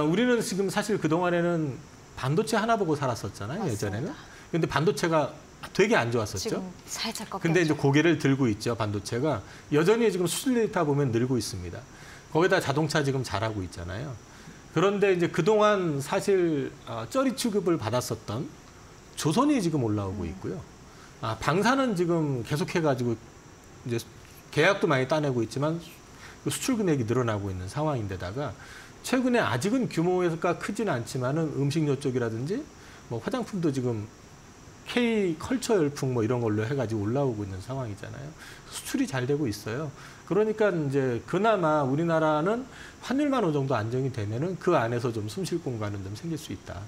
우리는 지금 사실 그동안에는 반도체 하나 보고 살았었잖아요. 맞습니다. 예전에는. 근데 반도체가 되게 안 좋았었죠. 지금 살짝 꺾였죠. 근데 이제 고개를 들고 있죠, 반도체가. 여전히 지금 수출 데이터 보면 늘고 있습니다. 거기다 자동차 지금 잘하고 있잖아요. 그런데 이제 그동안 사실 쩌리 취급을 받았었던 조선이 지금 올라오고 있고요. 방산은 지금 계속해가지고 이제 계약도 많이 따내고 있지만 수출 금액이 늘어나고 있는 상황인데다가 최근에 아직은 규모가 크지는 않지만은 음식료 쪽이라든지 뭐 화장품도 지금 K 컬처 열풍 뭐 이런 걸로 해가지고 올라오고 있는 상황이잖아요. 수출이 잘 되고 있어요. 그러니까 이제 그나마 우리나라는 환율만 어느 정도 안정이 되면은 그 안에서 좀 숨 쉴 공간은 좀 생길 수 있다.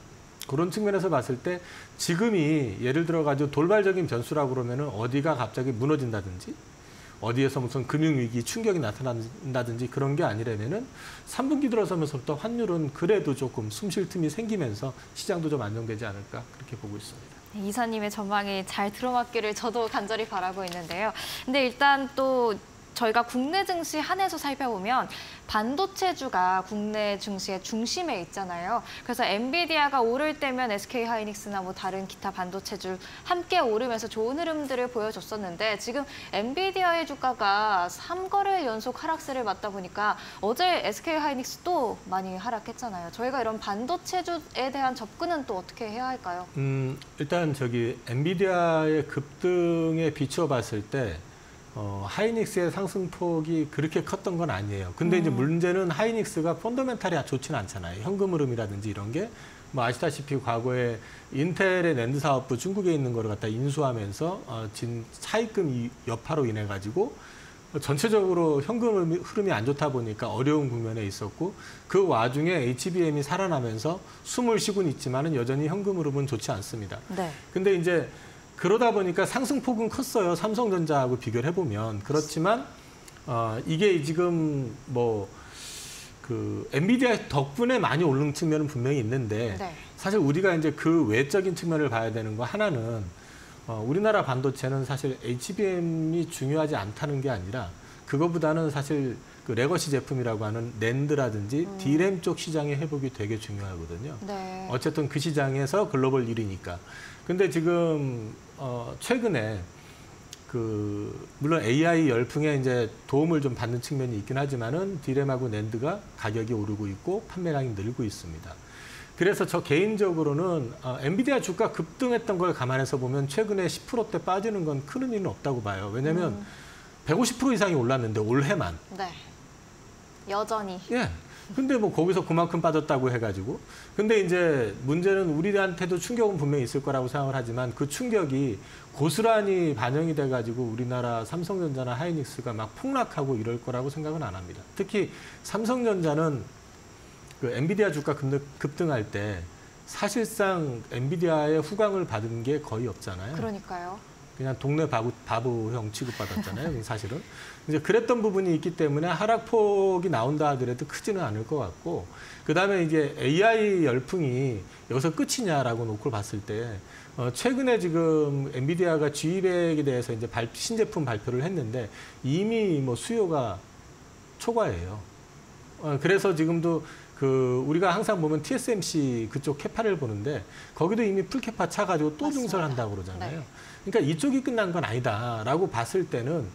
그런 측면에서 봤을 때 지금이 예를 들어가지고 돌발적인 변수라고 그러면은 어디가 갑자기 무너진다든지 어디에서 무슨 금융위기 충격이 나타난다든지 그런 게 아니라면은 3분기 들어서면서부터 환율은 그래도 조금 숨쉴 틈이 생기면서 시장도 좀 안정되지 않을까 그렇게 보고 있습니다. 이사님의 전망이 잘 들어맞기를 저도 간절히 바라고 있는데요. 근데 일단 또 저희가 국내 증시 한해서 살펴보면 반도체주가 국내 증시의 중심에 있잖아요. 그래서 엔비디아가 오를 때면 SK하이닉스나 뭐 다른 기타 반도체주 함께 오르면서 좋은 흐름들을 보여줬었는데 지금 엔비디아의 주가가 3거래일 연속 하락세를 맞다 보니까 어제 SK하이닉스도 많이 하락했잖아요. 저희가 이런 반도체주에 대한 접근은 또 어떻게 해야 할까요? 일단 엔비디아의 급등에 비추어 봤을 때 하이닉스의 상승폭이 그렇게 컸던 건 아니에요. 근데 이제 문제는 하이닉스가 펀더멘탈이 좋지는 않잖아요. 현금 흐름이라든지 이런 게 뭐 아시다시피 과거에 인텔의 낸드 사업부 중국에 있는 거를 갖다 인수하면서 진 차입금 여파로 인해 가지고 전체적으로 현금 흐름이 안 좋다 보니까 어려운 국면에 있었고 그 와중에 HBM이 살아나면서 숨을 쉬고는 있지만은 여전히 현금 흐름은 좋지 않습니다. 네. 근데 이제 그러다 보니까 상승폭은 컸어요. 삼성전자하고 비교를 해보면. 그렇지만 이게 지금 엔비디아 덕분에 많이 오른 측면은 분명히 있는데 네. 사실 우리가 이제 그 외적인 측면을 봐야 되는 거 하나는 우리나라 반도체는 사실 HBM이 중요하지 않다는 게 아니라 그거보다는 사실 그 레거시 제품이라고 하는 낸드라든지 D램 쪽 시장의 회복이 되게 중요하거든요. 네. 어쨌든 그 시장에서 글로벌 1위니까. 근데 지금 최근에 물론 AI 열풍에 이제 도움을 좀 받는 측면이 있긴 하지만은 D램하고 낸드가 가격이 오르고 있고 판매량이 늘고 있습니다. 그래서 저 개인적으로는 엔비디아 주가 급등했던 걸 감안해서 보면 최근에 10%대 빠지는 건 큰 의미는 없다고 봐요. 왜냐하면 150% 이상이 올랐는데 올해만. 네. 여전히. 예. 근데 뭐 거기서 그만큼 빠졌다고 해가지고. 근데 이제 문제는 우리한테도 충격은 분명히 있을 거라고 생각을 하지만 그 충격이 고스란히 반영이 돼가지고 우리나라 삼성전자나 하이닉스가 막 폭락하고 이럴 거라고 생각은 안 합니다. 특히 삼성전자는 그 엔비디아 주가 급등할 때 사실상 엔비디아의 후광을 받은 게 거의 없잖아요. 그러니까요. 그냥 동네 바보형 취급받았잖아요. 사실은. 이제 그랬던 부분이 있기 때문에 하락폭이 나온다 하더라도 크지는 않을 것 같고 그다음에 이제 AI 열풍이 여기서 끝이냐라고 놓고 봤을 때 최근에 지금 엔비디아가 G200에 대해서 이제 신제품 발표를 했는데 이미 뭐 수요가 초과예요. 그래서 지금도 우리가 항상 보면 TSMC 그쪽 캐파를 보는데 거기도 이미 풀캐파 차가지고 또 증설한다고 그러잖아요. 네. 그러니까 이쪽이 끝난 건 아니다라고 봤을 때는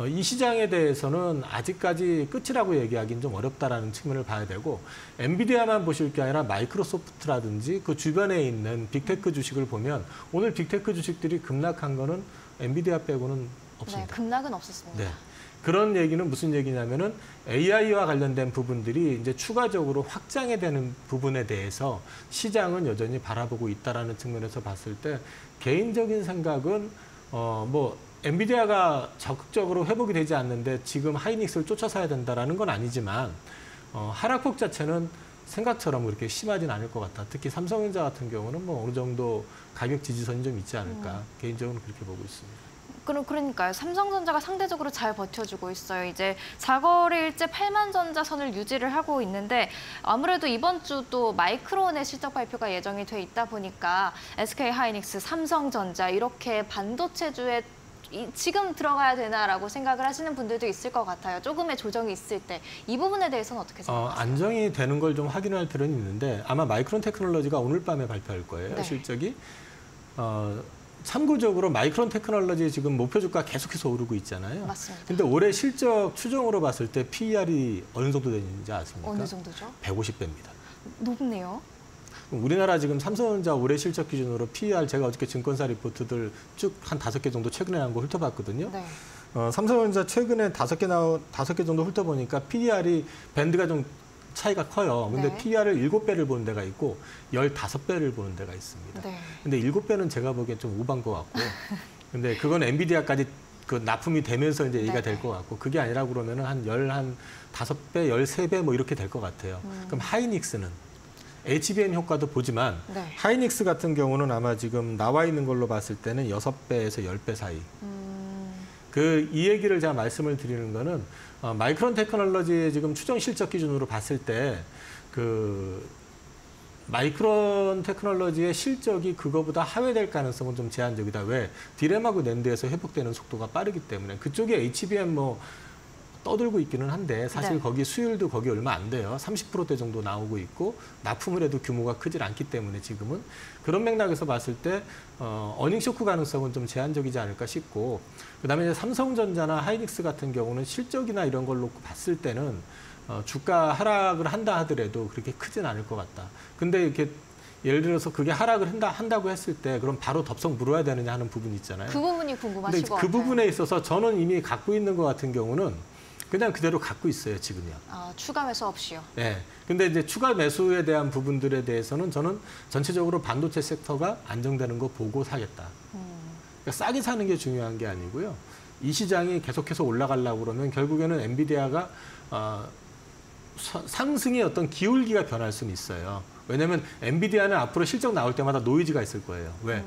이 시장에 대해서는 아직까지 끝이라고 얘기하기는 좀 어렵다라는 측면을 봐야 되고 엔비디아만 보실 게 아니라 마이크로소프트라든지 그 주변에 있는 빅테크 주식을 보면 오늘 빅테크 주식들이 급락한 거는 엔비디아 빼고는 없습니다. 네, 급락은 없었습니다. 네. 그런 얘기는 무슨 얘기냐면은 AI와 관련된 부분들이 이제 추가적으로 확장이 되는 부분에 대해서 시장은 여전히 바라보고 있다라는 측면에서 봤을 때 개인적인 생각은 엔비디아가 적극적으로 회복이 되지 않는데 지금 하이닉스를 쫓아 사야 된다라는 건 아니지만 하락폭 자체는 생각처럼 그렇게 심하진 않을 것 같다. 특히 삼성전자 같은 경우는 뭐 어느 정도 가격 지지선이 좀 있지 않을까. 개인적으로 그렇게 보고 있습니다. 그러니까요. 삼성전자가 상대적으로 잘 버텨주고 있어요. 이제 4거래일째 8만 전자 선을 유지를 하고 있는데 아무래도 이번 주도 마이크론의 실적 발표가 예정이 돼 있다 보니까 SK하이닉스, 삼성전자 이렇게 반도체주에 지금 들어가야 되나라고 생각을 하시는 분들도 있을 것 같아요. 조금의 조정이 있을 때. 이 부분에 대해서는 어떻게 생각하세요? 안정이 되는 걸 좀 확인할 필요는 있는데 아마 마이크론 테크놀로지가 오늘 밤에 발표할 거예요. 네. 실적이. 참고적으로 마이크론 테크놀로지 지금 목표 주가 계속해서 오르고 있잖아요. 맞습니다. 근데 올해 실적 추정으로 봤을 때 PER이 어느 정도 되는지 아십니까? 어느 정도죠? 150배입니다. 높네요. 우리나라 지금 삼성전자 올해 실적 기준으로 PER 제가 어저께 증권사 리포트들 쭉 한 5개 정도 최근에 나온 거 훑어봤거든요. 네. 삼성전자 최근에 5개 정도 훑어보니까 PER이 밴드가 좀 차이가 커요. 근데 네. PER을 7배를 보는 데가 있고 15배를 보는 데가 있습니다. 네. 근데 7배는 제가 보기엔 좀 오반 것 같고 근데 그건 엔비디아까지 그 납품이 되면서 이제 얘기가 될 것 같고 그게 아니라 그러면은 한 5배, 13배 뭐 이렇게 될 것 같아요. 그럼 하이닉스는 HBM 효과도 보지만 네. 하이닉스 같은 경우는 아마 지금 나와 있는 걸로 봤을 때는 6배에서 10배 사이. 이 얘기를 제가 말씀을 드리는 거는 마이크론 테크놀로지의 지금 추정 실적 기준으로 봤을 때 마이크론 테크놀로지의 실적이 그거보다 하회될 가능성은 좀 제한적이다. 왜? 디램하고 낸드에서 회복되는 속도가 빠르기 때문에 그쪽에 HBM 떠들고 있기는 한데 사실 네. 거기 수율도 거기 얼마 안 돼요. 30%대 정도 나오고 있고 납품을 해도 규모가 크질 않기 때문에 지금은 그런 맥락에서 봤을 때 어닝 쇼크 가능성은 좀 제한적이지 않을까 싶고 그다음에 이제 삼성전자나 하이닉스 같은 경우는 실적이나 이런 걸 놓고 봤을 때는 주가 하락을 한다 하더라도 그렇게 크진 않을 것 같다. 근데 이렇게 예를 들어서 그게 하락을 한다고 했을 때 그럼 바로 덥석 물어야 되느냐 하는 부분이 있잖아요. 그 부분이 궁금하실 것 근데 그 같아요. 부분에 있어서 저는 이미 갖고 있는 것 같은 경우는 그냥 그대로 갖고 있어요, 지금요. 추가 매수 없이요. 네. 근데 이제 추가 매수에 대한 부분들에 대해서는 저는 전체적으로 반도체 섹터가 안정되는 거 보고 사겠다. 그러니까 싸게 사는 게 중요한 게 아니고요. 이 시장이 계속해서 올라가려고 그러면 결국에는 엔비디아가 상승의 어떤 기울기가 변할 수는 있어요. 왜냐하면 엔비디아는 앞으로 실적 나올 때마다 노이즈가 있을 거예요. 왜?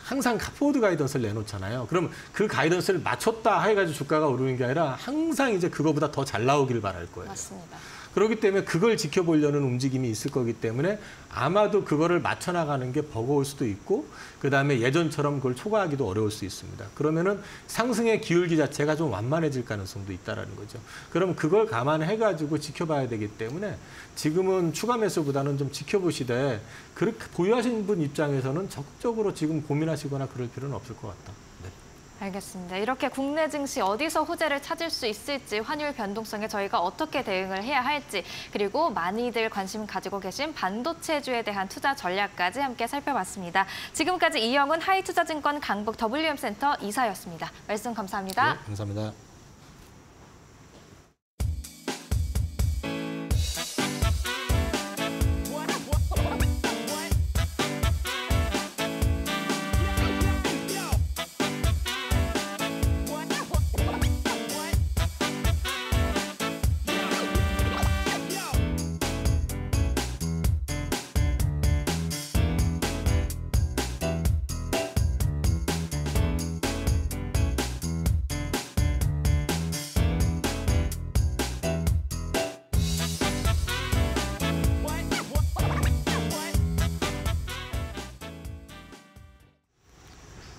항상 포워드 가이던스를 내놓잖아요. 그럼 그 가이던스를 맞췄다 해가지고 주가가 오르는 게 아니라 항상 이제 그거보다 더 잘 나오길 바랄 거예요. 맞습니다. 그렇기 때문에 그걸 지켜보려는 움직임이 있을 거기 때문에 아마도 그거를 맞춰나가는 게 버거울 수도 있고 그다음에 예전처럼 그걸 초과하기도 어려울 수 있습니다. 그러면은 상승의 기울기 자체가 좀 완만해질 가능성도 있다라는 거죠. 그럼 그걸 감안해가지고 지켜봐야 되기 때문에 지금은 추가 매수보다는 좀 지켜보시되 그렇게 보유하신 분 입장에서는 적극적으로 지금 고민하시거나 그럴 필요는 없을 것 같다. 네. 알겠습니다. 이렇게 국내 증시 어디서 호재를 찾을 수 있을지 환율 변동성에 저희가 어떻게 대응을 해야 할지 그리고 많이들 관심 가지고 계신 반도체주에 대한 투자 전략까지 함께 살펴봤습니다. 지금까지 이영훈 하이투자증권 강북 WM센터 이사였습니다. 말씀 감사합니다. 네, 감사합니다.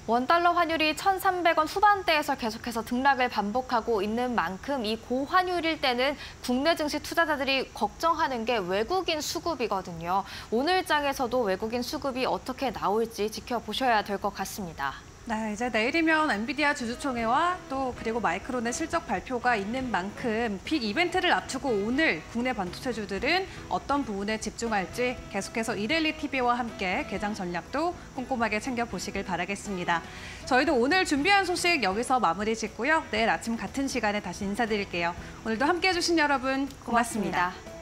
원달러 환율이 1,300원 후반대에서 계속해서 등락을 반복하고 있는 만큼 이 고환율일 때는 국내 증시 투자자들이 걱정하는 게 외국인 수급이거든요. 오늘 장에서도 외국인 수급이 어떻게 나올지 지켜보셔야 될 것 같습니다. 네, 이제 내일이면 엔비디아 주주총회와 또 그리고 마이크론의 실적 발표가 있는 만큼 빅 이벤트를 앞두고 오늘 국내 반도체주들은 어떤 부분에 집중할지 계속해서 이데일리 TV와 함께 개장 전략도 꼼꼼하게 챙겨보시길 바라겠습니다. 저희도 오늘 준비한 소식 여기서 마무리 짓고요. 내일 아침 같은 시간에 다시 인사드릴게요. 오늘도 함께해 주신 여러분 고맙습니다.